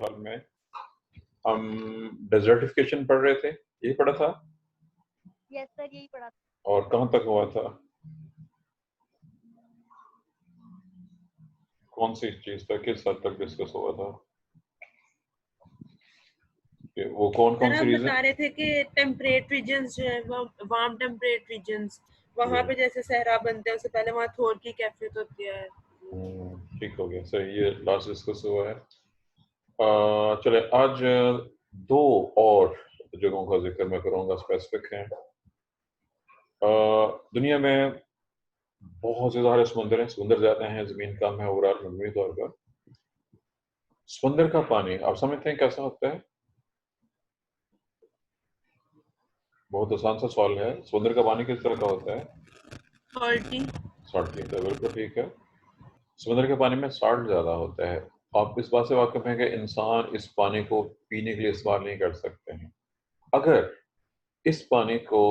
साल में हम डेजर्टिफिकेशन पढ़ रहे थे, यही पढ़ा था? यस सर, यही पढ़ा था। और कहाँ तक हुआ था? कौन सी चीज तक, किस हद तक डिस्कस हुआ था? वो कौन सर सी हम रीजन? बता रहे थे कि टेम्परेट रीजन्स जो है वो वार्म टेम्परेट रीजन्स, वहाँ पे जैसे सहरा बनते हैं उससे पहले वहाँ थोर की कैफियत होती है। ठीक हो गया सर, ये लास्ट डिस्कस हुआ है। चले आज दो और जगहों का जिक्र मैं करूँगा, स्पेसिफिक हैं। दुनिया में बहुत से सारे समुंदर हैं, समुंदर ज़्यादा हैं, ज़मीन कम है ओवरऑल मजमूई तौर पर। समुंदर का पानी आप समझते हैं कैसा होता है? बहुत आसान सा सवाल है, समुद्र का पानी किस तरह का होता है? सॉल्टी। सॉल्टी, तो बिल्कुल ठीक है। समुद्र के पानी में सॉल्ट ज़्यादा होता है। आप इस बात से वाकिफ हैं कि इंसान इस पानी को पीने के लिए इस्तेमाल नहीं कर सकते हैं। अगर इस पानी को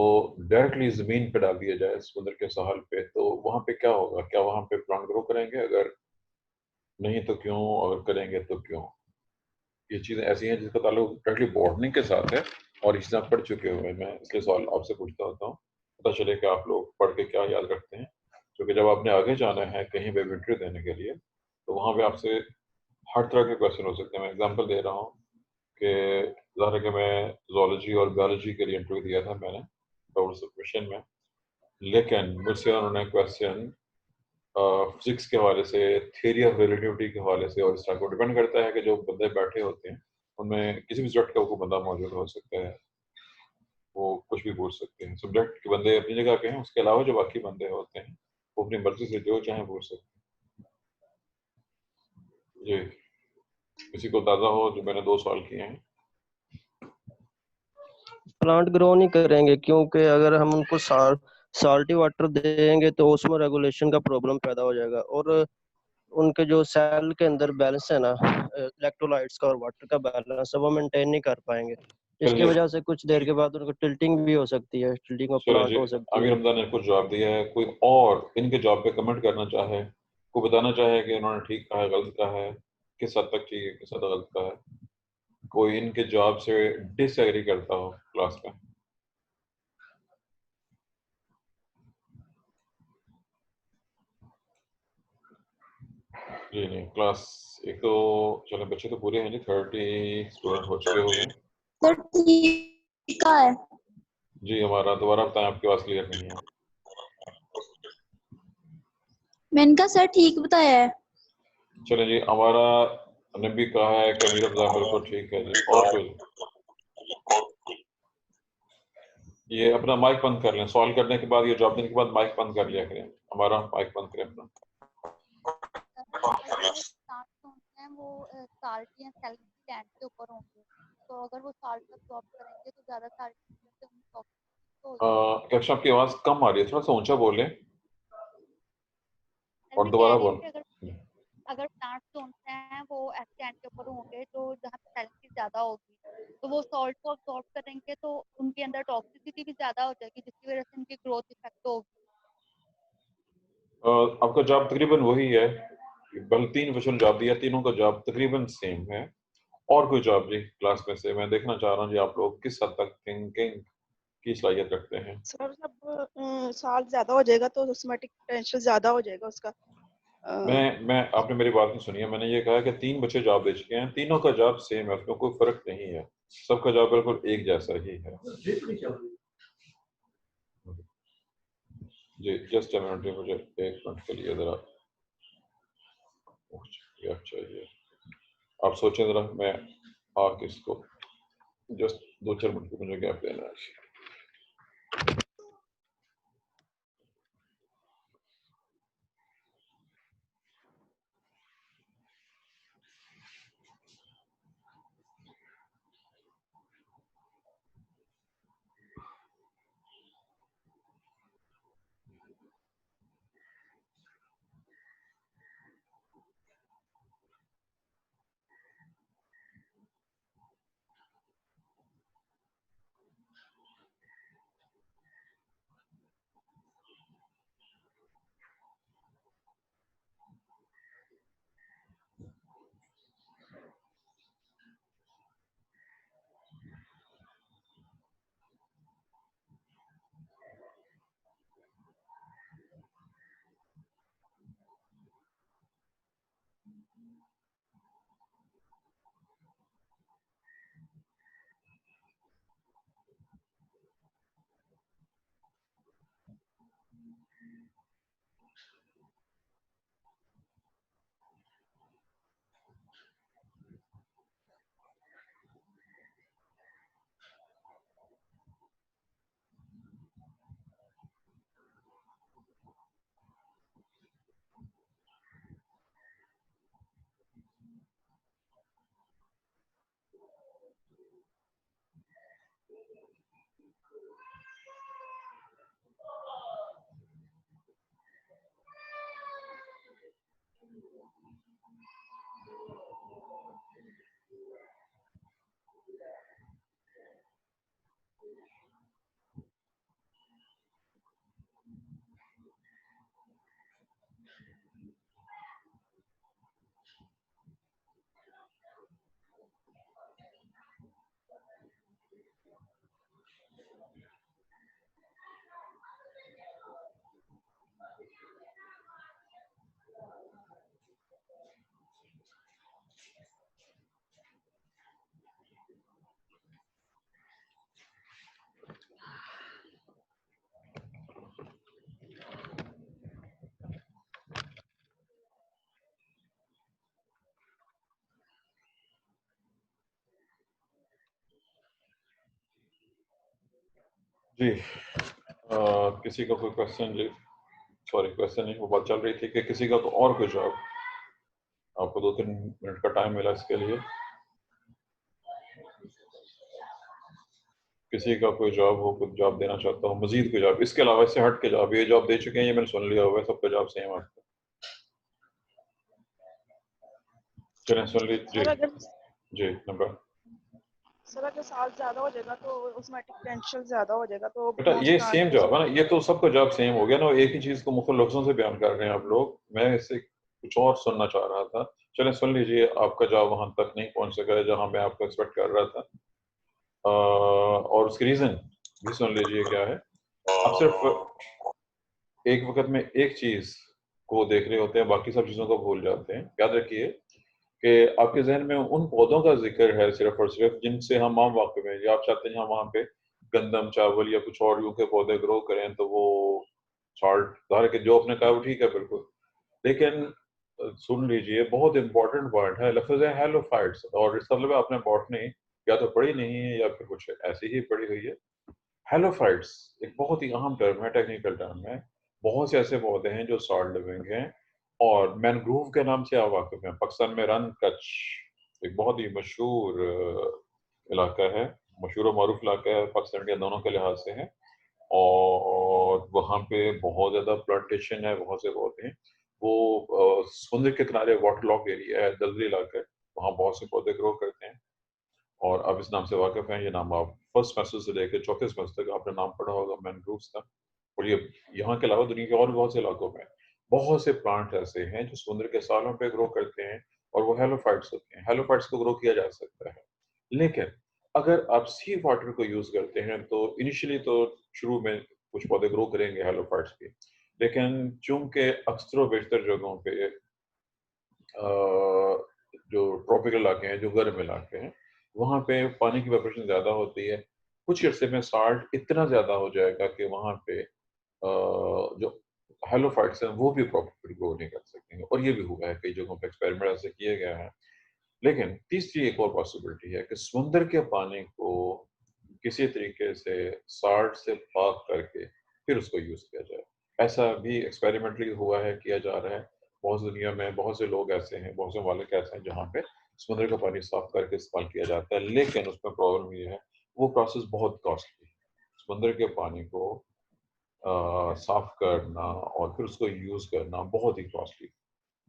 डायरेक्टली ज़मीन पे डाल दिया जाए समुद्र के साहल पे, तो वहाँ पे क्या होगा? क्या वहाँ पे प्लांट ग्रो करेंगे? अगर नहीं तो क्यों, अगर करेंगे तो क्यों? ये चीज़ें ऐसी हैं जिसका ताल्लुक डायरेक्टली बॉटनी के साथ है, और इस तरह पढ़ चुके हुए मैं इसलिए सवाल आपसे पूछता होता हूँ, पता चले कि आप लोग पढ़ के क्या याद रखते हैं। क्योंकि जब आपने आगे जाना है कहीं पे इंटरव्यू देने के लिए, तो वहाँ पे आपसे हर तरह के क्वेश्चन हो सकते हैं। मैं एग्जांपल दे रहा हूँ कि ज़ाहिर है कि मैं जोलॉजी और बायोलॉजी के लिए इंटरव्यू दिया था मैंने डाउट सबमिशन में, लेकिन मुझसे उन्होंने क्वेश्चन फिजिक्स के हवाले से, थियरी ऑफ रिलेटिविटी के हवाले से, और इस तरह को डिपेंड करता है कि जो बंदे बैठे होते हैं उनमें किसी भी सब्जेक्ट का वो बंदा मौजूद हो सकता है, वो कुछ भी पूछ सकते हैं। सब्जेक्ट के बंदे अपनी जगह पे हैं, उसके अलावा जो बाकी बंदे होते हैं वो अपनी मर्जी से जो चाहे पूछ सकते हैं। जी, किसी को अंदाजा हो जो मैंने 2 सवाल किए हैं? प्लांट ग्रो नहीं करेंगे क्योंकि अगर हम उनको साल्टी वाटर देंगे तो उसमें रेगुलेशन का प्रॉब्लम पैदा हो जाएगा, और उनके जो सेल के अंदर बैलेंस है ना, इलेक्ट्रोलाइट्स का और वाटर का बैलेंस है, वो मेंटेन नहीं कर पाएंगे। इसकी वजह से कुछ देर के बाद उनको टिल्टिंग भी हो सकती है, टिल्टिंग ऑफ प्लांट हो सकती आमिर है। हमजा ने कुछ जवाब दिया है, कोई और इनके जवाब पे कमेंट करना चाहे, कोई बताना चाहे कि उन्होंने ठीक कहा है, गलत कहा है, किस हद तक ठीक है, किस हद तक गलत कहा है? कोई इनके जवाब से डिसएग्री करता हो क्लास में? जी नहीं, क्लास एक तो चलो बच्चे तो पूरे हैं जी, 30 स्टूडेंट हो चुके हुए हैं। सर ठीक का है जी, हमारा दोबारा बताएं, आपकी आवाज क्लियर नहीं है। मैंने कहा सर ठीक बताया है। चले जी, हमारा ने भी कहा है कि अमीर अफजा बिल्कुल ठीक है जी। और कोई? ये अपना माइक बंद कर लें, सवाल करने के बाद, ये जवाब देने के बाद माइक बंद कर लिया करें, हमारा माइक बंद करें अपना। वो साल्ट या सेल की लैंड के ऊपर होंगे, तो अगर वो साल्ट अब्सॉर्ब करेंगे तो ज्यादा साल्ट से उन टॉक्सिक क्या आपकी आवाज कम आ रही है? थोड़ा सा ऊंचा बोलें और दोबारा बोल। अगर प्लांट्स जो होते हैं वो ऐसे लैंड के ऊपर होंगे तो जहाँ पे सैलिनिटी ज्यादा होगी, तो वो सॉल्ट को अब्सॉर्ब करेंगे तो उनके अंदर टॉक्सिसिटी भी ज्यादा हो जाएगी, जिसकी वजह से उनकी ग्रोथ इफेक्ट होगी। आपका जवाब तकरीबन वही है, बल 3 क्वेश्चन जवाब दिया, तीनों का जवाब तकरीबन सेम है। और कोई जवाब जी क्लास में से? मैं देखना चाह रहा हूँ जी आप लोग किस हद तक थिंकिंग की सलाहियत रखते हैं। सर जब साल ज्यादा हो जाएगा तो ऑस्मोटिक पोटेंशियल ज्यादा हो जाएगा उसका। मैं आपने मेरी बात नहीं सुनी है, मैंने ये कहा कि 3 बच्चे जवाब दे चुके हैं, तीनों का जवाब सेम है, उसमें कोई फर्क नहीं है, सबका जवाब बिल्कुल एक जैसा ही है। जी जस्ट अ मिनट, मुझे 1 मिनट के लिए जरा चाहिए, आप सोचें जरा, मैं आके इसको जस्ट 2-4 मिनट मुझे गैप देना है। जी किसी का कोई क्वेश्चन? सॉरी क्वेश्चन नहीं, वो बात चल रही थी कि किसी का तो और कोई जॉब, आपको 2-3 मिनट का टाइम मिला इसके लिए। किसी का कोई जॉब हो, कुछ जॉब देना चाहता हूँ, मजीद कोई जॉब, इसके अलावा इससे हट के जॉब, ये जॉब दे चुके हैं, ये मैंने सुन लिया हुआ है, सबका जॉब सेम आता है। चलें सुन ली जी। सर अगर जी नंबर सर अगर साल ज्यादा हो जाएगा तो उसमें पोटेंशियल ज्यादा हो जाएगा तो बेटा, मोस्ट ये प्लांट सेम जॉब है ना, ये तो सबका जॉब सेम हो गया ना, एक ही चीज को मुख्तलिफ लफ्जों से बयान कर रहे हैं आप लोग। मैं इससे कुछ और सुनना चाह रहा था। चलें सुन लीजिए, आपका जॉब वहां तक नहीं पहुंच सका है जहां मैं आपको एक्सपेक्ट कर रहा था, और उसकी रीजन भी सुन लीजिए क्या है। आप सिर्फ एक वक्त में एक चीज को देख रहे होते हैं, बाकी सब चीजों को भूल जाते हैं। याद रखिए कि आपके जहन में उन पौधों का जिक्र है सिर्फ और सिर्फ जिनसे हम आम वाकिफ हैं, या आप चाहते हैं हम वहाँ पे गंदम, चावल या कुछ और यूं के पौधे ग्रो करें, तो वो सॉल्ट ज़ाहिर है कि जो आपने कहा वो ठीक है बिल्कुल। लेकिन सुन लीजिए, बहुत इंपॉर्टेंट पॉइंट है, लफ्ज है हेलोफाइट्स, और इसका मतलब आपने बॉटनी या तो पढ़ी नहीं है या फिर कुछ ऐसी ही पढ़ी हुई है। हेलोफाइट्स एक बहुत ही अहम टर्म है, टेक्निकल टर्म है। बहुत से ऐसे पौधे हैं जो सॉल्ट लिविंग हैं, और मैनग्रोव के नाम से आप वाकिफ हैं। पाकिस्तान में रन कच्छ एक बहुत ही मशहूर इलाका है, मशहूर और मारूफ इलाका है, पाकिस्तान इंडिया दोनों के लिहाज से है। और वहाँ पे बहुत ज़्यादा प्लांटेशन है, बहुत से पौधे हैं। वो समुद्र के किनारे वाटर लॉक एरिया है, दलदली इलाका है, वहाँ बहुत से पौधे ग्रो करते हैं। और आप इस नाम से वाकिफ हैं, ये नाम आप फर्स्ट सेमेस्टर से लेकर चौथे सेमेस्टर तक आपने नाम पढ़ा होगा मैनग्रोव्स का। और ये यहाँ के अलावा दुनिया के और भी बहुत से इलाकों में बहुत से प्लांट ऐसे हैं जो समुद्र के सालों पे ग्रो करते हैं, और वो हेलोफाइट्स होते हैं। हेलोफाइट्स को ग्रो किया जा सकता है, लेकिन अगर आप सी वाटर को यूज करते हैं तो इनिशियली तो शुरू में कुछ पौधे ग्रो करेंगे हेलोफाइट्स के, लेकिन चूंकि अक्सर बेशतर जगहों पे जो ट्रॉपिकल इलाके हैं, जो गर्म इलाके हैं, वहाँ पे पानी की वेपरेशन ज़्यादा होती है। कुछ अरसे में साल्ट इतना ज़्यादा हो जाएगा कि वहाँ पे जो हेलोफाइट्स हैं वो भी प्रॉपरली ग्रो नहीं कर सकेंगे, और ये भी हुआ है, कई जगहों पे एक्सपेरिमेंट ऐसे किए गए हैं। लेकिन तीसरी एक और पॉसिबिलिटी है कि समुद्र के पानी को किसी तरीके से साल्ट से पाक करके फिर उसको यूज किया जाए। ऐसा भी एक्सपेरिमेंटली हुआ है, किया जा रहा है। बहुत सी दुनिया में बहुत से लोग ऐसे हैं, बहुत से मालिक ऐसे हैं जहाँ पे समुद्र का पानी साफ करके इस्तेमाल किया जाता है, लेकिन उसमें प्रॉब्लम ये है, वो प्रोसेस बहुत कॉस्टली है। समुद्र के पानी को साफ करना और फिर उसको यूज करना बहुत ही कॉस्टली।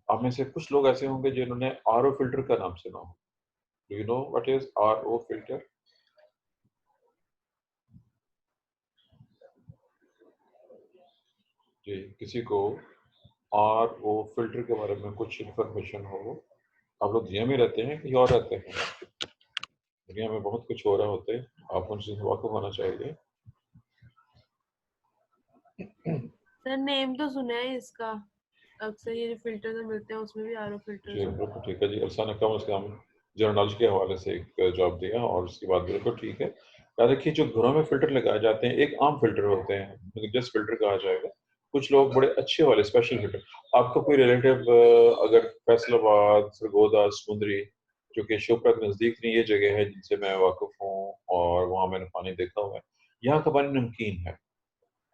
आप में से कुछ लोग ऐसे होंगे जिन्होंने आरओ फिल्टर का नाम सुना हो। Do you know what is RO filter? जी, किसी को आरओ फिल्टर के बारे में कुछ इन्फॉर्मेशन हो? आप लोग दुनिया में रहते हैं कहीं और रहते हैं? दुनिया में बहुत कुछ हो रहा होता है, आप उनसे वाकिफ होना चाहिए। सर नेम तो सुना है इसका, अक्सर ये जो फिल्टर मिलते हैं उसमें भी आरओ फिल्टर्स जी होते बिल्कुल ठीक है जी। अरसा ने कम अज़ कम जनरल नॉलेज के हवाले से एक जवाब दिया, और उसके बाद बिल्कुल ठीक है। याद रखिए, जो घरों में फ़िल्टर लगाए जाते हैं, एक आम फ़िल्टर होते हैं, जस्ट फ़िल्टर कहा जाएगा। कुछ लोग बड़े अच्छे वाले स्पेशल फ़िल्टर, आपका कोई रिलेटिव अगर फैसलाबाद, सरगोदा, समुंदरी, जो कि शिवपुरा के नज़दीक नहीं, ये जगह है जिनसे मैं वाकिफ़ हूँ और वहाँ मैंने पानी देखा हुआ है। यहाँ का पानी नमकीन है,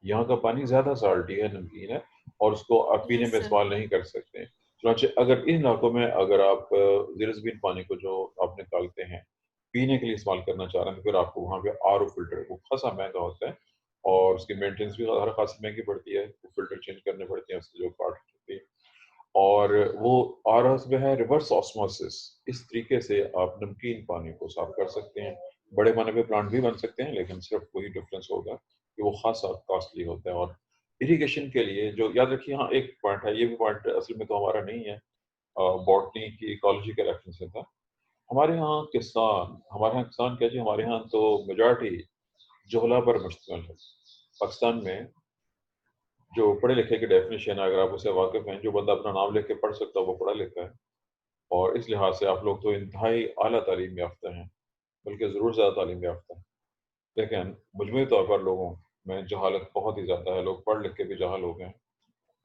यहाँ का पानी ज़्यादा साल्टी है, नमकीन है, और उसको आप हैं। पीने यस में सर। इस्तेमाल नहीं कर सकते। चुनांचे अगर इन इलाकों में अगर आप ज़ेर ज़मीन पानी को जो आप निकालते हैं, पीने के लिए इस्तेमाल करना चाह रहे हैं, तो फिर आपको वहाँ पे आरओ फ़िल्टर, वो खासा महँगा होता है और उसकी मेंटेनेंस भी हर खासी महँगी पड़ती है, वो फ़िल्टर चेंज करने पड़ते हैं, उसकी जो पार्ट होती है। और वो आरओज़ में है रिवर्स ऑस्मोसिस, इस तरीके से आप नमकीन पानी को साफ़ कर सकते हैं। बड़े पैमाने पे प्लांट भी बन सकते हैं, लेकिन सिर्फ़ वही डिफ़रेंस होगा कि वो खासा कॉस्टली होता है। और इरिगेशन के लिए जो याद रखिए, हाँ, एक पॉइंट है, ये भी पॉइंट असल में तो हमारा नहीं है, बॉटनी की इकोलॉजी के रेफरेंस से था। हमारे यहाँ किसान क्या जी, हमारे यहाँ तो मेजॉरिटी जोहला पर मुश्तमिल है। पाकिस्तान में जो पढ़े लिखे की डेफिनेशन है, अगर आप उससे वाकिफ़ हैं, जो बंदा अपना नाम लिख के पढ़ सकता है, वो पढ़ा लिखा है। और इस लिहाज से आप लोग तो इंतहाई आला तालीम याफ्ता हैं, बल्कि ज़रूर ज़्यादा तालीम याफ्ता हैं। लेकिन मजमूई तौर पर लोगों में जहालत बहुत ही ज़्यादा है, लोग पढ़ लिख के भी जाहिल हो गए हैं।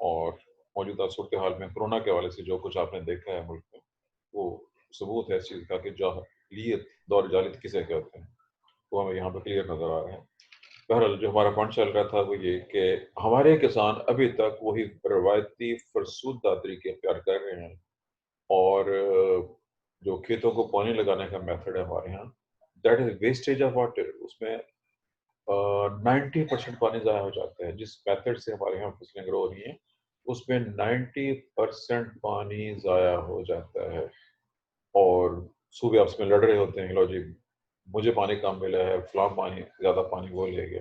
और मौजूदा सूरत हाल में कोरोना के हवाले से जो कुछ आपने देखा है मुल्क में, वो सबूत है इस चीज़ का कि जाहिलियत, दौर जाहिलियत किसे कहते हैं, वो हमें यहाँ पर क्लियर नज़र आ रहा है। बहरहाल जो हमारा पॉइंट चल रहा था वो ये कि हमारे किसान अभी तक वही रवायती फरसूदा तरीके अख्तियार कर रहे हैं। और जो खेतों को पानी लगाने का मेथड है हमारे यहाँ, that is wastage of water, उसमें 90% पानी ज़ाया हो जाता है। जिस मेथड से हमारे यहाँ फसलें ग्रो हो रही हैं, उसमें 90% पानी ज़ाया हो जाता है। और सूबे आपस में लड़ रहे होते हैं, लो जी मुझे पानी कम मिला है, फलां पानी ज़्यादा पानी वो ले गया।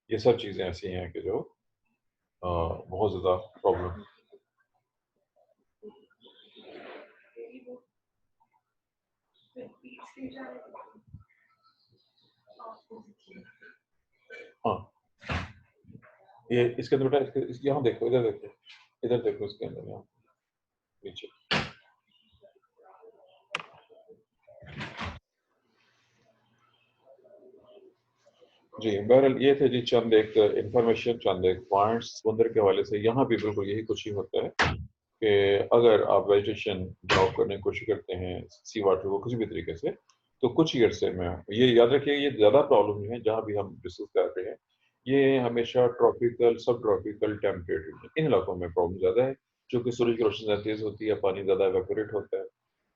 ये सब चीज़ें ऐसी हैं कि जो बहुत ज़्यादा प्रॉब्लम। हाँ, ये इसके अंदर बेटा, यहाँ देखो, इधर देखो इसके अंदर, यहाँ नीचे। जी, बहरहाल ये थे जी चंद एक इंफॉर्मेशन, चंद एक पॉइंट्स समुद्र के हवाले से। यहाँ भी बिल्कुल यही कुछ ही होता है कि अगर आप वेजिटेशन ड्रॉप करने की कोशिश करते हैं सी वाटर को किसी भी तरीके से, तो कुछ ही अरसे में, ये याद रखिए, ये ज़्यादा प्रॉब्लम नहीं है जहाँ भी हम डिस्कस कर रहे हैं, ये हमेशा ट्रॉपिकल, सब ट्रॉपिकल टेम्परेट इन इलाकों में प्रॉब्लम ज़्यादा है, क्योंकि सूरज की रोशनी ज़्यादा तेज़ होती है, पानी ज़्यादा एवेपोरेट होता है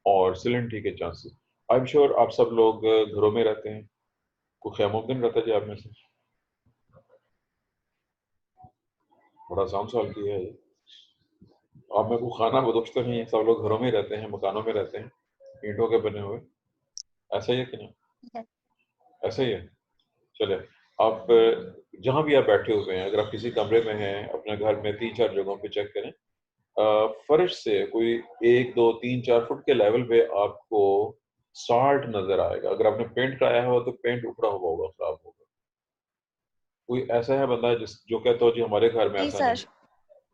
और सिलिंडरी के चांसेस। आई एम श्योर आप सब लोग घरों में रहते हैं, कोई ख़ैमोमदन रहता है जी आप में से? बड़ा आसान सवाल किया है ये। आप में को खाना बदोश तो नहीं है, सब लोग घरों में ही रहते हैं, मकानों में रहते हैं, ईंटों के बने हुए। ऐसा ही है कि नहीं? Yes. ऐसा ही है। चलिए, आप जहाँ भी आप बैठे हुए हैं, अगर आप किसी कमरे में हैं, अपने घर में 3-4 जगहों पे चेक करें, फर्श से कोई 1, 2, 3, 4 फुट के लेवल पे आपको सॉल्ट नज़र आएगा। अगर आपने पेंट कराया हो तो पेंट उखड़ा हुआ होगा, खराब होगा। कोई ऐसा है बंदा जिस जो कहता हो जी हमारे घर में जी ऐसा सर।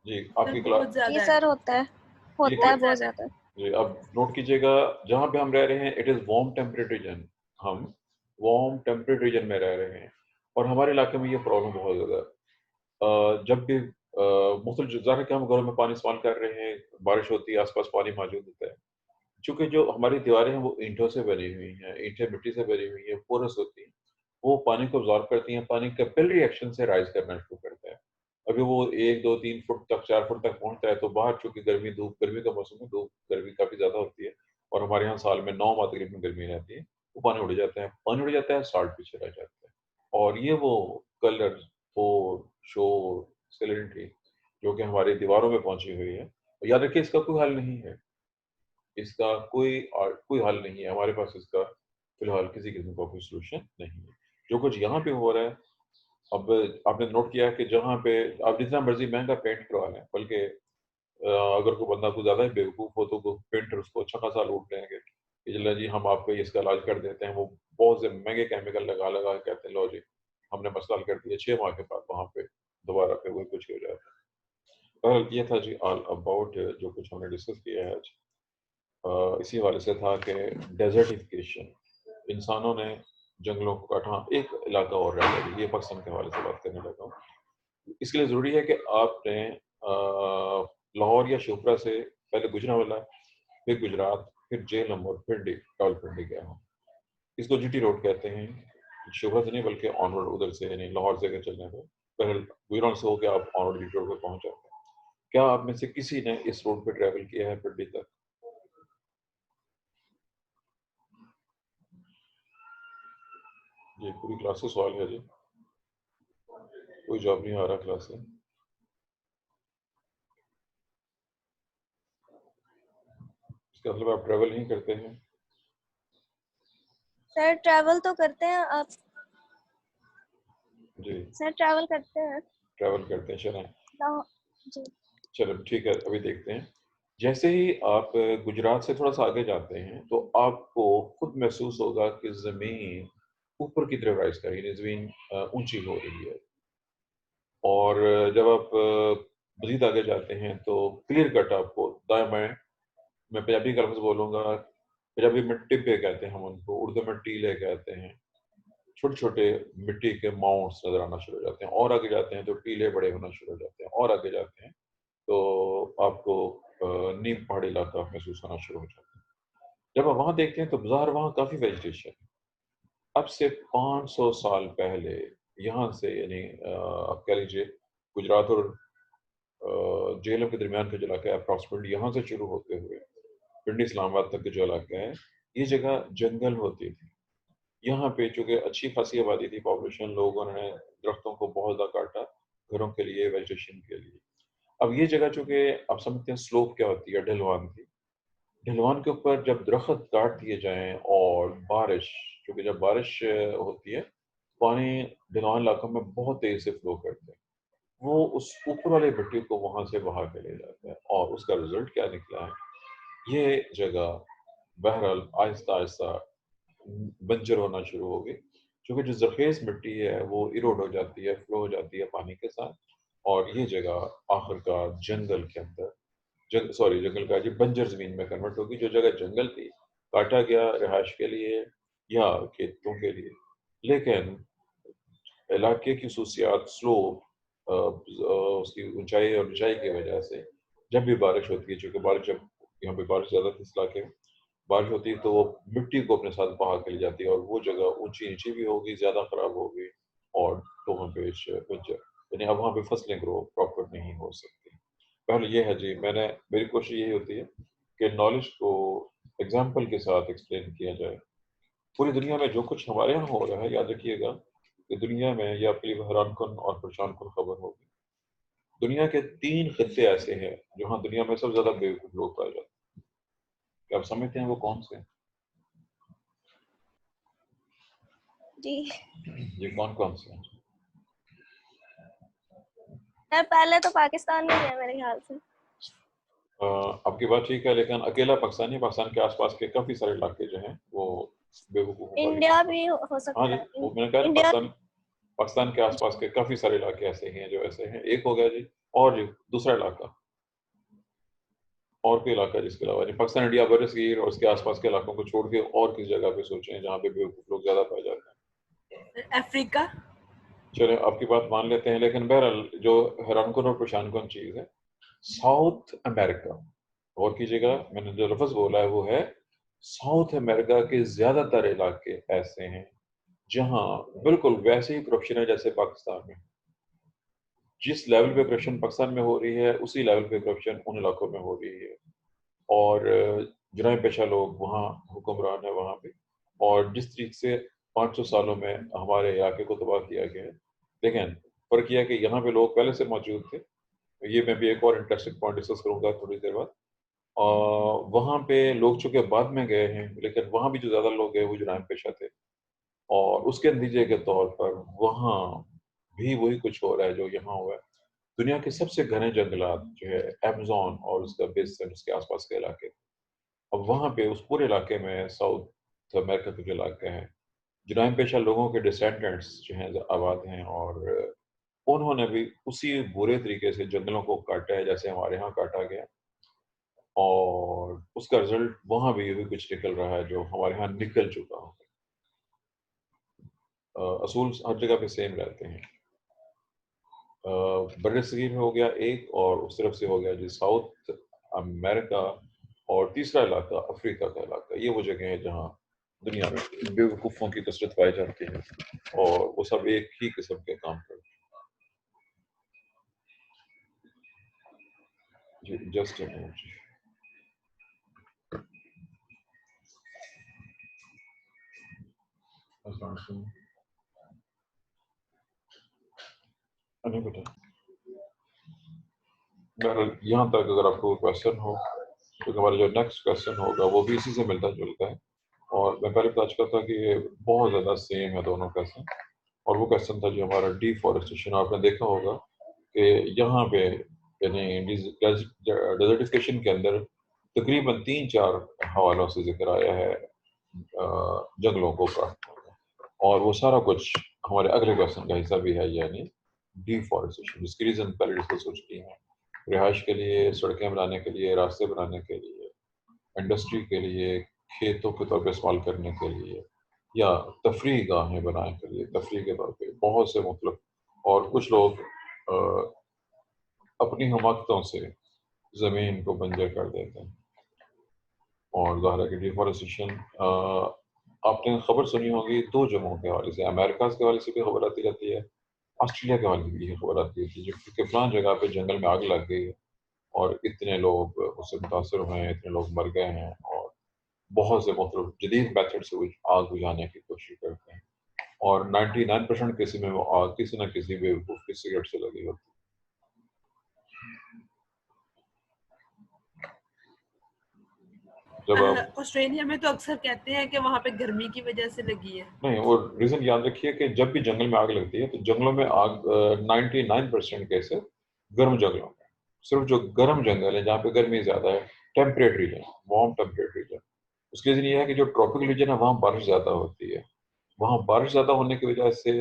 नहीं? जी, सर आपकी बहुत क्लास। जी ज्यादा है, सर, होता है ये होता है बहुत बहुत ज्यादा है। ज्यादा। जी, अब नोट कीजिएगा, जहाँ पे हम रह रहे हैं it is warm temperate region, हम वार्म टेम्परेट रीजन में रह रहे हैं और हमारे इलाके में ये प्रॉब्लम बहुत ज़्यादा है। जब भी मुख्तलिफ ज़ाहिर है कि हम घरों में पानी इस्तेमाल कर रहे हैं, बारिश होती है, आसपास पानी मौजूद होता है। चूँकि जो हमारी दीवारें हैं वो ईंटों से बनी हुई हैं, ईंटें मिट्टी से बनी हुई हैं, पोरस होती हैं, वो पानी को अब्ज़ॉर्ब करती हैं, पानी कैपिलरी एक्शन से राइज़ करना शुरू करता है। अभी वो 1, 2, 3 फुट तक, 4 फुट तक पहुँचता है, तो बाहर चूँकि गर्मी का मौसम है, धूप गर्मी काफ़ी ज़्यादा होती है और हमारे यहाँ साल में 9 माह तकरीबन गर्मी रहती है, वो पानी उड़ जाता है, सॉल्ट पीछे रह जाता है। और ये वो कलर, पोर, शोर, सैलिनिटी जो कि हमारी दीवारों में पहुँची हुई है, याद रखिए इसका कोई हल नहीं है। इसका कोई हल नहीं है, हमारे पास इसका फ़िलहाल किसी किस्म का कोई सॉल्यूशन नहीं है। जो कुछ यहाँ पे हो रहा है, अब आपने नोट किया कि जहाँ पे आप जितना मर्ज़ी महँगा पेंट करवा लें, बल्कि अगर कोई बंदा कुछ ज़्यादा ही बेवकूफ़ हो तो वो पेंटर उसको अच्छा खासा लूट लेंगे कि चलो जी हम आपको इसका इलाज कर देते हैं। वो बहुत से महँगे केमिकल लगा के कहते हैं लो जी हमने मसला हल कर दिया, 6 माह के बाद वहाँ पे दोबारा फिर वही कुछ हो जाता है। बहरहाल ये था जी ऑल अबाउट जो कुछ हमने डिस्कस किया है आज। इसी हवाले से था कि डेज़र्टिफ़िकेशन, इंसानों ने जंगलों को काटा। हाँ, एक इलाका और रह गया, ये पाकिस्तान के हवाले से बात करने लगा हूँ। इसके लिए ज़रूरी है कि आपने लाहौर या शोपियां से पहले गुजरांवाला, फिर गुजरात, फिर झेलम और फिर रावलपिंडी गया हूँ। इसको जीटी रोड कहते हैं। शोपियां से नहीं बल्कि ऑनवर्ड उधर से, यानी लाहौर से अगर चलने पर पहले गुजरात से होकर आप ऑनवर्ड जीटी रोड पर पहुँच जाते हैं। क्या आप में से किसी ने इस रोड पर ट्रैवल किया है पिंडी तक? ये पूरी क्लास से सवाल है जी, कोई जवाब नहीं आ रहा क्लास से। इसका मतलब आप ट्रैवल नहीं करते हैं? सर ट्रैवल तो करते हैं आप? जी सर ट्रैवल करते हैं। ट्रैवल करते हैं, चलें जी चलो ठीक है, अभी देखते हैं। जैसे ही आप गुजरात से थोड़ा सा आगे जाते हैं तो आपको खुद महसूस होगा कि ज़मीन ऊपर की तरफ राइज कर रही है, ज़मीन ऊंची हो रही है। और जब आप मज़ीद आगे जाते हैं तो क्लियर कट आपको दाएं बाएं, मैं पंजाबी का लफ्ज़ बोलूँगा, पंजाबी में टिब्बे कहते हैं हम उनको, उर्दू में टीले कहते हैं। छोटे छोटे मिट्टी के माउंट्स नज़र आना शुरू हो जाते हैं, और आगे जाते हैं तो टीले बड़े होना शुरू हो जाते हैं, और आगे जाते हैं तो आपको नीम पहाड़ी इलाका महसूस होना शुरू हो जाता है। जब आप वहाँ देखते हैं तो बाजार वहाँ काफ़ी वेजिटेशन है। अब से 500 साल पहले यहाँ से, यानी आप कह लीजिए गुजरात और जेहलम के दरमियान का जो इलाका है, अप्रॉक्सीमेटली यहाँ से शुरू होते हुए पिंडी इस्लामाबाद तक का जो इलाका है, ये जगह जंगल होती थी। यहाँ पे चूंकि अच्छी खासी आबादी थी, पॉपुलेशन, लोगों ने दरख्तों को बहुत ज़्यादा काटा घरों के लिए, वेजिटेशन के लिए। अब ये जगह चूंकि आप समझते हैं स्लोप क्या होती है, ढलवान थी। ढलवान के ऊपर जब दरख्त काट दिए जाएं और बारिश, क्योंकि जब बारिश होती है पानी ढलवान इलाकों में बहुत तेज से फ्लो करते हैं, वो उस ऊपर वाले भट्टी को वहां से बहा के ले जाता है। और उसका रिजल्ट क्या निकला है, ये जगह बहरहाल आहिस्ता आहिस्ता बंजर होना शुरू हो गई, क्योंकि जो जरखेज मिट्टी है वो इरोड हो जाती है, फ्लो हो जाती है पानी के साथ। और ये जगह आखिरकार जंगल के अंदर, जंगल का जी बंजर जमीन में कन्वर्ट होगी। जो जगह जंगल थी काटा गया रिहाइश के लिए या खेतों के लिए, लेकिन इलाके की खसूसियात, स्लोप, उसकी ऊंचाई और ऊंचाई की वजह से जब भी बारिश होती है, चूँकि बारिश, जब यहाँ पे बारिश ज़्यादा थी इस इलाके में, बारिश होती है तो वो मिट्टी को अपने साथ बहा के ले जाती है, और वो जगह ऊंची नीची भी होगी, ज़्यादा ख़राब होगी, और लोगों पे बंजर, यानी अब वहाँ पे फसलें ग्रो प्रॉपर नहीं हो सकती। पहले ये है जी, मेरी कोशिश यही होती है कि नॉलेज को एग्जाम्पल के साथ एक्सप्लेन किया जाए। पूरी दुनिया में जो कुछ हमारे यहाँ हो रहा है, याद रखिएगा कि दुनिया में ये आपके लिए हैरान कुन और परेशान कुन खबर होगी। दुनिया के 3 खित्ते ऐसे हैं जहाँ दुनिया में सबसे ज्यादा बेवकूफ लोग पाए जाते हैं। क्या आप समझते हैं वो कौन से हैं? जी ये कौन कौन से हैं? सर पहले तो पाकिस्तान में ही है मेरे ख्याल से। आपकी बात ठीक है, लेकिन अकेला पाकिस्तान नहीं, पाकिस्तान के आसपास के काफी सारे इलाके जो हैं वो बेवकूफों वाले इंडिया हैं। भी हो हाँ सकता जी, है। वो मैंने कहा ना, इंडिया। पाकिस्तान के आसपास के काफी सारे इलाके ऐसे हैं जो ऐसे हैं। एक हो गया जी, और जी दूसरा इलाका, और कोई इलाका जिसके अलावा नहीं, पाकिस्तान इंडिया बरसगीर और उसके आसपास के इलाकों को छोड़ के और किस जगह पे सोचें जहाँ पे बेवकूफ लोग ज्यादा पाए जाते हैं? अफ्रीका। चले आपकी बात मान लेते हैं, लेकिन बहरहाल जो हैरानकुन और परेशानकुन चीज है, साउथ अमेरिका, और कीजिएगा मैंने जो लफ्ज बोला है वो है साउथ अमेरिका के ज्यादातर इलाके ऐसे हैं जहाँ बिल्कुल वैसे ही करप्शन है जैसे पाकिस्तान में। जिस लेवल पे करप्शन पाकिस्तान में हो रही है उसी लेवल पे करप्शन उन इलाकों में हो रही है। और जुराम पेशा लोग वहाँ हुक्मरान है वहाँ पे। और जिस तरीके से 500 सालों में हमारे इलाके को तबाह किया गया है, लेकिन फर्क यह है कि यहाँ पे लोग पहले से मौजूद थे। ये मैं भी एक और इंटरेस्टिंग पॉइंट डिस्कस करूंगा थोड़ी देर बाद। वहाँ पे लोग चूंकि बाद में गए हैं, लेकिन वहाँ भी जो ज़्यादा लोग गए वो जुराम पेशा थे, और उसके नतीजे के तौर पर वहाँ भी वही कुछ हो रहा है जो यहाँ हुआ है। दुनिया के सबसे घने जंगलात जो है अमेज़न और उसका बेसन, उसके आसपास के इलाके, अब वहाँ पे उस पूरे इलाके में साउथ अमेरिका के जो इलाके हैं, जुराइम पेशा लोगों के डिसेंडेंट्स जो हैं आबाद हैं, और उन्होंने भी उसी बुरे तरीके से जंगलों को काटा है जैसे हमारे यहाँ काटा गया। और उसका रिजल्ट वहाँ भी यही कुछ निकल रहा है जो हमारे यहाँ निकल चुका हो। असूल हर जगह पे सेम रहते हैं। बरसगीर में हो गया एक, और उस तरफ से हो गया जी साउथ अमेरिका, और तीसरा इलाका अफ्रीका का इलाका। ये वो जगह है जहाँ दुनिया में बेवकूफ़ों की कसरत पाई जाती है, और वो सब एक ही किस्म के काम करते हैं। जी जस्ट अ मिनट। अस्सलाम वालेकुम। नहीं बेटा, बहरहाल यहाँ तक अगर आपको क्वेश्चन हो तो हमारा जो नेक्स्ट क्वेश्चन होगा वो भी इसी से मिलता जुलता है, और मैं पहले बता चुका था कि ये बहुत ज़्यादा सेम है दोनों क्वेश्चन। और वो क्वेश्चन था जो हमारा डिफॉरेस्टेशन, आपने देखा होगा कि यहाँ पे यानी डेजर्टिफिकेशन के अंदर तकरीबन 3-4 हवालों से जिक्र आया है जंगलों को काटने का, और वो सारा कुछ हमारे अगले क्वेश्चन का हिस्सा भी है, यानी डिफॉरेस्टेशन, जिसकी रीज़न पहले डिस्कस हो चुकी है। रिहाइश के लिए, सड़कें बनाने के लिए, रास्ते बनाने के लिए, इंडस्ट्री के लिए, खेतों के तौर पे इस्तेमाल करने के लिए, या तफरीह गाहें बनाने के लिए, तफरीह के तौर पे बहुत से मतलब। और कुछ लोग अपनी हमाकतों से ज़मीन को बंजर कर देते हैं। और ज़ाहिर है कि डिफॉरेस्टेशन, आपने खबर सुनी होगी 2 जगहों के हवाले से, अमेरिका के हवाले से भी खबर आती रहती है, ऑस्ट्रेलिया के हवाले से भी खबर आती रहती है कि फलां जगह पे जंगल में आग लग गई है और इतने लोग उससे मुतासर हुए हैं, इतने लोग मर गए हैं, और बहुत से मतलब जदीद मेथड से वो आग बुझाने की कोशिश करते हैं। और 99% केसेस में वो आग किसी न किसी बेवकूफ़ की सिगरेट से लगी होती है। जब आप ऑस्ट्रेलिया में तो अक्सर कहते हैं कि वहाँ पे गर्मी की वजह से लगी है। नहीं, वो रीज़न याद रखिए कि जब भी जंगल में आग लगती है तो जंगलों में आग 99% केसेस गर्म जंगलों में, सिर्फ जो गर्म जंगल है जहाँ पे गर्मी ज़्यादा है, temperate region, warm temperate region, उसके रीज़न ये है कि जो ट्रॉपिकल रीजन है वहाँ बारिश ज़्यादा होती है। वहाँ बारिश ज़्यादा होने की वजह से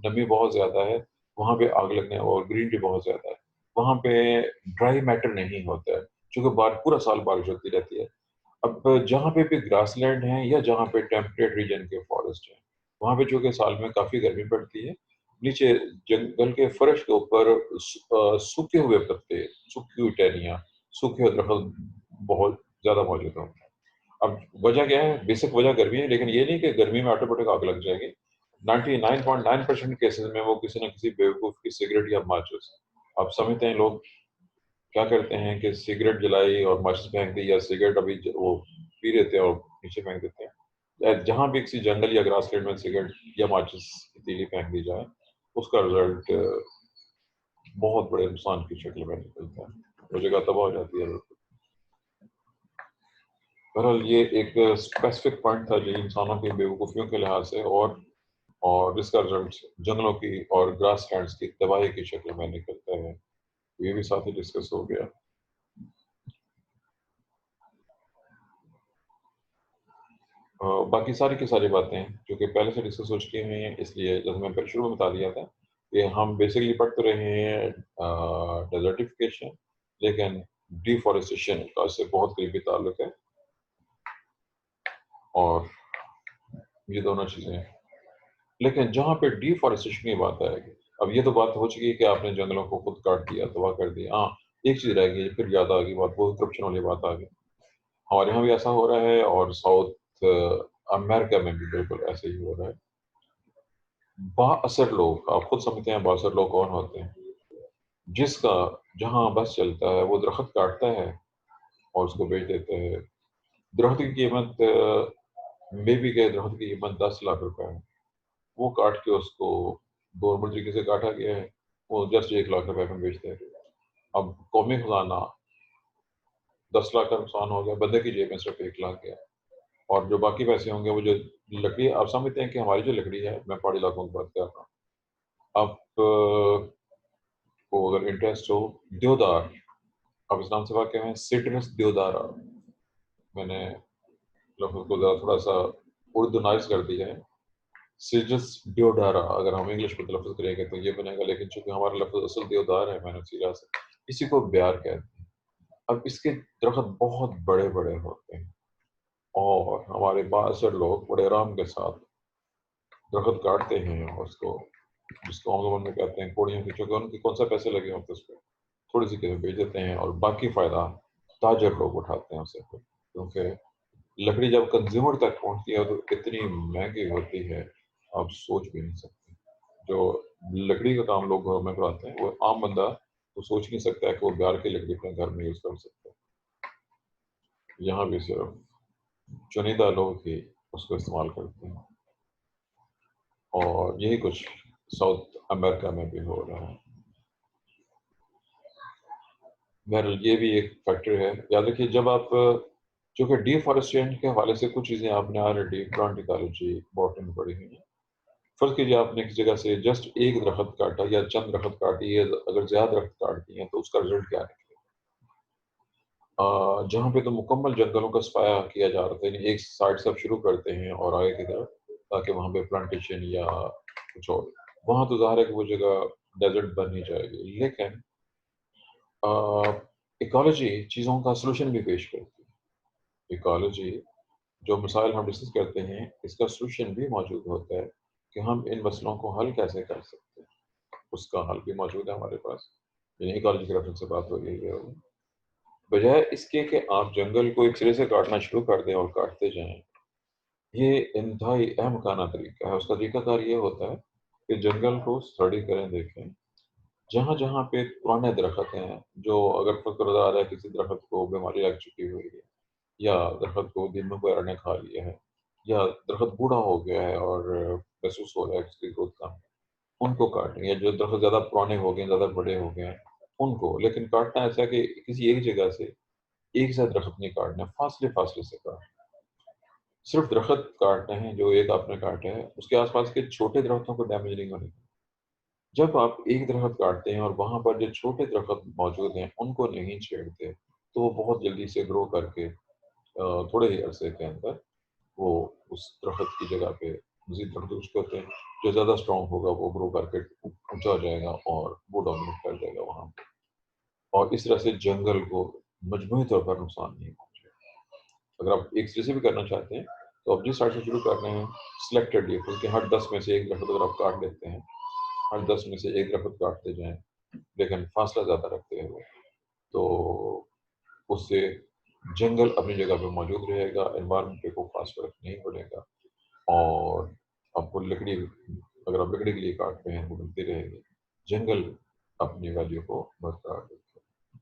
नमी बहुत ज़्यादा है, वहाँ पे आग लगने और ग्रीनरी बहुत ज़्यादा है। वहाँ पे ड्राई मैटर नहीं होता है, चूँकि पूरा साल बारिश होती रहती है। अब जहाँ पे भी ग्रासलैंड हैं या जहाँ पे टेम्परेट रीजन के फॉरेस्ट हैं, वहाँ पे चूँकि साल में काफ़ी गर्मी पड़ती है, नीचे जंगल के फर्श के ऊपर सूखे हुए पत्ते, सूखी हुई टहनियाँ, सूखे हुए दरख्त बहुत ज़्यादा मौजूद होते हैं। अब वजह क्या है? बेसिक वजह गर्मी है, लेकिन ये नहीं कि गर्मी में ऑटोमेटिक आग लग जाएगी। 99.9% केसेज़ में वो किसी न किसी बेवकूफ़ की सिगरेट या माचिस, आप समझते हैं लोग क्या करते हैं कि सिगरेट जलाई और माचिस फेंक दी, या सिगरेट अभी वो पी लेते हैं और नीचे फेंक देते हैं। या जहाँ भी किसी जंगल या ग्रासलैंड में सिगरेट या माचिस की तीली फेंक दी जाए, उसका रिजल्ट बहुत बड़े नुकसान की शक्ल में निकलता है, वो जगह तबाह हो जाती है। बहरहाल ये एक स्पेसिफिक पॉइंट था जो इंसानों की बेवकूफ़ियों के लिहाज से, और इसका रिजल्ट जंगलों की और ग्रासलैंड्स की तबाही की शक्ल में निकलता है। ये भी साथ ही डिस्कस हो गया। बाकी सारी की सारी बातें जो कि पहले से डिस्कस हो चुकी हुई हैं, इसलिए जैसे मैं पहले शुरू में बता दिया था कि हम बेसिकली पढ़ तो रहे हैं डेजर्टिफिकेशन, लेकिन डिफॉरेस्टेशन का इससे बहुत करीबी ताल्लुक है, और ये दोनों चीज़ें हैं। लेकिन जहाँ पे डिफॉरेस्टेशन की बात आएगी, अब ये तो बात हो चुकी है कि आपने जंगलों को खुद काट दिया, तबाह कर दिया। हाँ, एक चीज़ रह गई, फिर याद आ गई बात, वो करप्शन वाली बात आ गई। हमारे यहाँ भी ऐसा हो रहा है, और साउथ अमेरिका में भी बिल्कुल ऐसे ही हो रहा है। बाअसर लोग, आप खुद समझते हैं बाअसर लोग कौन होते हैं? जिसका जहाँ बस चलता है वो दरख्त काटता है और उसको बेच देता है। दरख्त की कीमत मेबी के दरख्त की कीमत 10 लाख रुपए है, वो काट के उसको नॉर्मल तरीके से काटा गया है, वो जस्ट 1 लाख रुपए में बेचते हैं। अब कौमी खजाना 10 लाख का नुकसान हो गया, बंदे की जेब में सिर्फ 1 लाख गया, और जो बाकी पैसे होंगे वो जो लकड़ी, आप समझते हैं कि हमारी जो लकड़ी है, मैं पहाड़ी इलाकों की बात कर रहा हूँ, आप को अगर इंटरेस्ट हो, देवदार, अब इस नाम से वाक़िफ़ हैं, सिट्रस देवदारा, मैंने लफ्ज़ को ज़रा थोड़ा-सा उर्दूनाइज़ कर दिया है। सिट्रस देवदारा अगर हम इंग्लिश में तलफ़्फ़ुज़ करेंगे तो ये बनेगा, लेकिन चूँकि हमारा लफ्ज़ असल देवदार है, मैंने इसी वजह से इसी को ब्यार कहते हैं। अब इसके दरख़्त बहुत बड़े-बड़े होते हैं, और हमारे बाअसर लोग बड़े आराम के साथ दरख़्त काटते हैं, और उसको, जिसको आम ज़बान में कहते हैं कोड़ियों की, चूँकि उनके कौन सा पैसे लगे होते हैं उसपे, थोड़ी सी चीज़ें बेच देते हैं, और बाकी फ़ायदा ताजर लोग उठाते हैं उससे फिर, क्योंकि लकड़ी जब कंज्यूमर तक पहुँचती है तो इतनी महंगी होती है, आप सोच भी नहीं सकते। जो लकड़ी का काम लोग घर में कराते हैं, वो आम बंदा तो सोच नहीं सकता है कि वो बिहार की लकड़ी अपने घर में यूज़ कर सकता है। यहाँ भी सिर्फ चुनिंदा लोग ही उसको इस्तेमाल करते हैं, और यही कुछ साउथ अमेरिका में भी हो रहा है। बहरहाल ये भी एक फैक्टर है। याद रखिए जब आप चूँकि डिफॉरेस्टेशन के हवाले से कुछ चीज़ें आपने ऑलरेडी प्लांट इकोलॉजी बॉटनी में पढ़ी हुई हैं। फ़र्ज़ कीजिए आपने किसी जगह से जस्ट एक दरख्त काटा या चंद दरख्त काट दिए, अगर ज़्यादा दरख्त काट दिए हैं तो उसका रिज़ल्ट क्या निकलेगा? जहाँ पे तो मुकम्मल जंगलों का सफाया किया जा रहा था, यानी एक साइड से आप शुरू करते हैं और आगे की तरफ, ताकि वहाँ पे प्लांटेशन या कुछ और, वहाँ तो ज़ाहिर है कि वो जगह डेज़र्ट बन ही जाएगी। लेकिन इकोलॉजी चीज़ों का सॉल्यूशन भी पेश करती है। इकोलॉजी जो मसाइल हम डिस्कस करते हैं, इसका सॉल्यूशन भी मौजूद होता है कि हम इन मसलों को हल कैसे कर सकते हैं। उसका हल भी मौजूद है हमारे पास। यानी इकोलॉजी के रेफरेंस से बात हो रही है। बजाय इसके कि आप जंगल को एक सिरे से काटना शुरू कर दें और काटते जाएं, ये इंतहाई अहमकाना तरीका है। उसका तरीकाकार ये होता है कि जंगल को स्टडी करें, देखें जहाँ जहाँ पे पुराने दरख्त हैं, जो अगर फर्ज आ रहा है किसी दरख्त को बीमारी लग चुकी हुई है या दरख्त को दीमक वगैरह ने खा लिया है या दरख्त बूढ़ा हो गया है और महसूस हो रहा है कि उसकी ग्रोथ कम है, उनको काटें। या जो दरख्त ज़्यादा पुराने हो गए, ज़्यादा बड़े हो गए हैं, उनको। लेकिन काटना ऐसा है कि किसी एक जगह से एक साथ दरख्त नहीं काटना, फासले फासले से काटना। सिर्फ दरख्त काटने हैं जो एक आपने काटे हैं, उसके आसपास के छोटे दरख्तों को डैमेज नहीं होने। जब आप एक दरख्त काटते हैं और वहाँ पर जो छोटे दरख्त मौजूद हैं, उनको नहीं छेड़ते, तो वो बहुत जल्दी से ग्रो करके थोड़े ही अरसे के अंदर वो उस दरख्त की जगह पे मज़ीद दरख्त उसके होते हैं, जो ज़्यादा स्ट्रॉन्ग होगा वो ग्रो करके ऊँचा हो जाएगा और वो डोमिनेट कर जाएगा वहाँ पे। और इस तरह से जंगल को मजमूई तौर पर नुकसान नहीं पहुँचेगा। अगर आप एक चीज़ से भी करना चाहते हैं, तो आप जिस साइड से शुरू कर रहे हैं, सिलेक्टेडली, बल्कि हर 10 में से 1 दरख्त अगर आप काट लेते हैं, हर 10 में से 1 दरख्त काटते जाएँ, लेकिन फासला ज़्यादा रखते हुए, तो उससे जंगल अपनी जगह पे मौजूद रहेगा, एनवायरनमेंट पे कोई ख़ास फ़र्क नहीं पड़ेगा और आपको लकड़ी, अगर आप लकड़ी के लिए काट रहे हैं, वो मिलती रहेगी। जंगल अपनी वैल्यू को बरकरार रखेगा।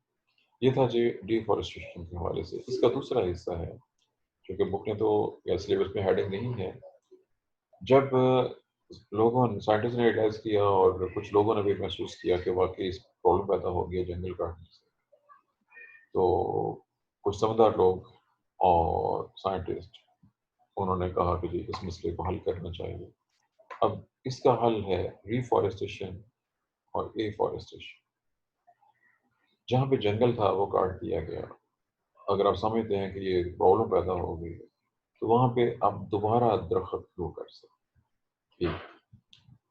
ये था जी डिफ़ॉरेस्टेशन के हवाले से। इसका दूसरा हिस्सा है, क्योंकि बुक ने तो या सिलेबस में हेडिंग नहीं है। जब लोगों ने, साइंटिस्ट ने रियलाइज़ किया और कुछ लोगों ने भी महसूस किया कि वाक़ई इस प्रॉब्लम पैदा हो गई है जंगल काटने से, तो कुछ समझदार लोग और साइंटिस्ट, उन्होंने कहा कि जी इस मसले को हल करना चाहिए। अब इसका हल है रिफ़ॉरेस्टेशन और एफ़ॉरेस्टेशन। जहाँ पे जंगल था वो काट दिया गया। अगर आप समझते हैं कि ये प्रॉब्लम पैदा हो गई है, तो वहाँ पे आप दोबारा दरख्त ग्रो कर सकते हैं।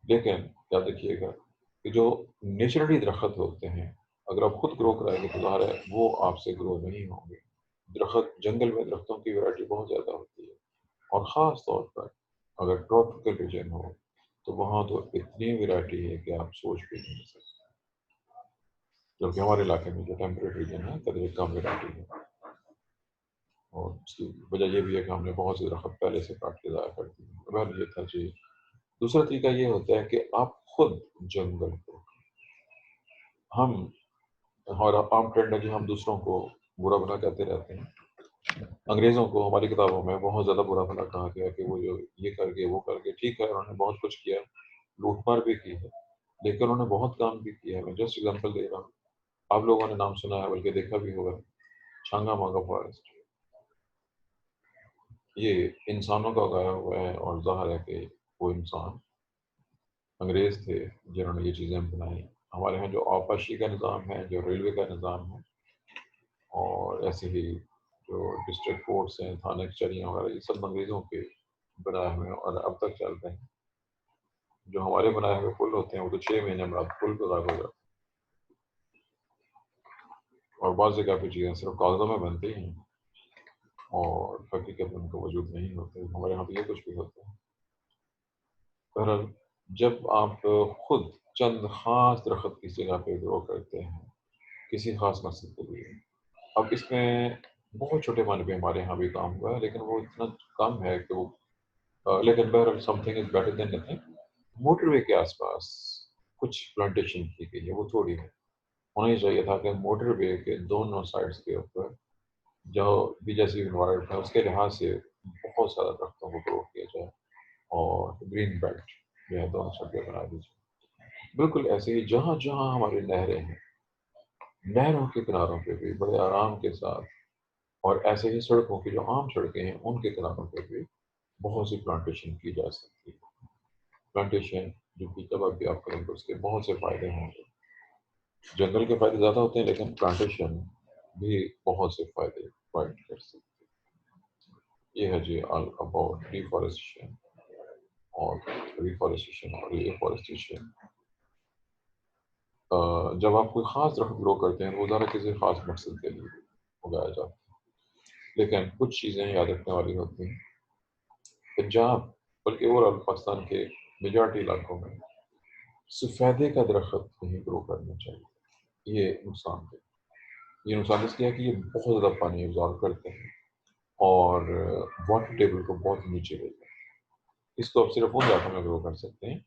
लेकिन याद रखिएगा कि जो नेचुरली दरख्त होते हैं, अगर आप खुद ग्रो कराएंगे तो ज़ाहिर है वो आपसे ग्रो नहीं होंगे। दरख्त, जंगल में दरख्तों की वैरायटी बहुत ज़्यादा होती है और ख़ास तौर पर अगर ट्रॉपिकल रीजन हो, तो वहाँ तो इतनी वैरायटी है कि आप सोच भी नहीं सकते। जबकि हमारे इलाके में जो टेम्परेट रीजन है, कदर कम वैरायटी है और उसकी वजह ये भी है कि हमने बहुत से दरख्त पहले से काट के ज़ाया कर दिए। बहरहाल ये था जी। दूसरा तरीका ये होता है कि आप खुद जंगल को, हम, हमारा आम ट्रेंड है कि हम दूसरों को बुरा भला कहते रहते हैं। अंग्रेज़ों को हमारी किताबों में बहुत ज़्यादा बुरा भला कहा गया कि वो जो ये कर गए, वो कर गए। ठीक है, उन्होंने बहुत कुछ किया, लूट-मार भी की है, लेकिन उन्होंने बहुत काम भी किया है। मैं जस्ट एग्ज़ाम्पल दे रहा हूँ। आप लोगों ने नाम सुना है, बल्कि देखा भी होगा, छांगा-मांगा फॉरेस्ट। ये इंसानों का उगाया हुआ है और ज़ाहिर है कि वो इंसान अंग्रेज़ थे जिन्होंने ये चीज़ें बनाई। हमारे यहाँ जो आबपाशी का निज़ाम है, जो रेलवे का निज़ाम है और ऐसे ही जो डिस्ट्रिक्ट कोर्ट्स हैं, थाने कचहरियाँ वगैरह, ये सब अंग्रेज़ों के बनाए हुए हैं और अब तक चल रहे हैं। जो हमारे बनाए हुए पुल होते हैं, वो तो 6 महीने बाद पुल पे दाग हो जाते हैं और बाज़ जगह पे चीज़ें सिर्फ़ कागज़ों में बनती हैं और हकीकत में उनका वजूद नहीं होता। हमारे यहाँ पे ये कुछ भी होता है। बहरहाल जब आप खुद चंद ख़ास दरख्त किसी जगह पे ग्रो करते हैं, किसी ख़ास मकसद के लिए, अब इसमें बहुत छोटे पैमाने पे हमारे यहाँ भी काम हुआ है, लेकिन वो इतना कम है कि वो लेकिन बहरहाल something is better than nothing. Motorway के आस-पास कुछ प्लांटेशन की गई है, वो थोड़ी है। होना ही चाहिए था कि मोटरवे के दोनों साइड्स के ऊपर जो भी जैसी एनवायरनमेंट है, उसके लिहाज से बहुत सारा दरख्तों को ग्रो किया जाए और ग्रीन बेल्ट जो है दोनों साइड पे बना दीजिए। बिल्कुल ऐसे ही जहाँ जहाँ हमारी नहरें हैं, नहरों के किनारों पे भी बड़े आराम के साथ, और ऐसे ही सड़कों की जो आम सड़कें हैं उनके किनारों पे भी बहुत सी प्लांटेशन की जा सकती है। प्लांटेशन जो कि जब अभी आप करेंगे उसके बहुत से फायदे होंगे। जंगल के फायदे ज़्यादा होते हैं, लेकिन प्लांटेशन भी बहुत से फायदे प्रोवाइड कर सकते हैं। ये है जी ऑल अबाउट डिफॉरेस्टेशन और रिफॉरेस्टेशन और एफॉरेस्टेशन। जब आप कोई ख़ास दरख्त ग्रो करते हैं, रोज़ाना किसी ख़ास मकसद के लिए उगाया जाता है, लेकिन कुछ चीज़ें याद रखने वाली होती हैं। पंजाब बल्कि ओवरऑल पाकिस्तान के मेजॉरिटी इलाकों में सफ़ेदे का दरख्त नहीं ग्रो करना चाहिए। ये नुकसान है। ये नुकसान इसलिए है कि ये बहुत ज़्यादा पानी एब्जॉर्ब करते हैं और वाटर टेबल को बहुत नीचे लेते हैं। इसको आप सिर्फ उन इलाकों में ग्रो कर सकते हैं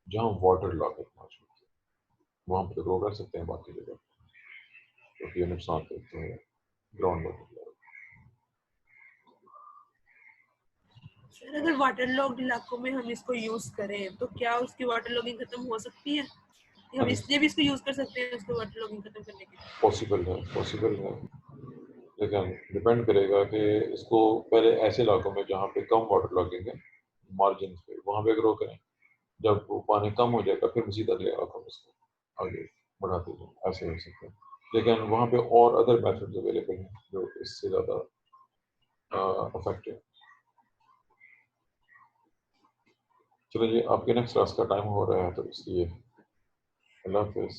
जहाँ वाटर लॉकेट मौजूद है, वहाँ पर ग्रो कर सकते हैं, बाकी जगह क्योंकि ये नुकसान देते हैं ग्राउंड वाटर लेवल। सर अगर वाटर लॉग्ड इलाकों में हम इसको यूज करें तो क्या उसकी वाटर लॉगिंग खत्म हो सकती है? हम इसलिए भी इसको यूज कर सकते हैं उसको वाटर लॉगिंग खत्म करने के लिए? पॉसिबल है, लेकिन डिपेंड करेगा कि इसको पहले ऐसे इलाकों में जहाँ पे कम वाटर लॉगिंग है, मार्जिन पे, वहाँ पे ग्रो करें। जब वो पानी कम हो जाएगा फिर मज़ीद अगले इलाकों में इसको आगे बढ़ाते जाएं, ऐसे हो सकते हैं। लेकिन वहाँ पे और अदर मेथड्स अवेलेबल हैं जो इससे ज़्यादा इफेक्टिव। चलो जी, आपके नेक्स्ट क्लास का टाइम हो रहा है, तो इसलिए अल्लाह हाफिज़।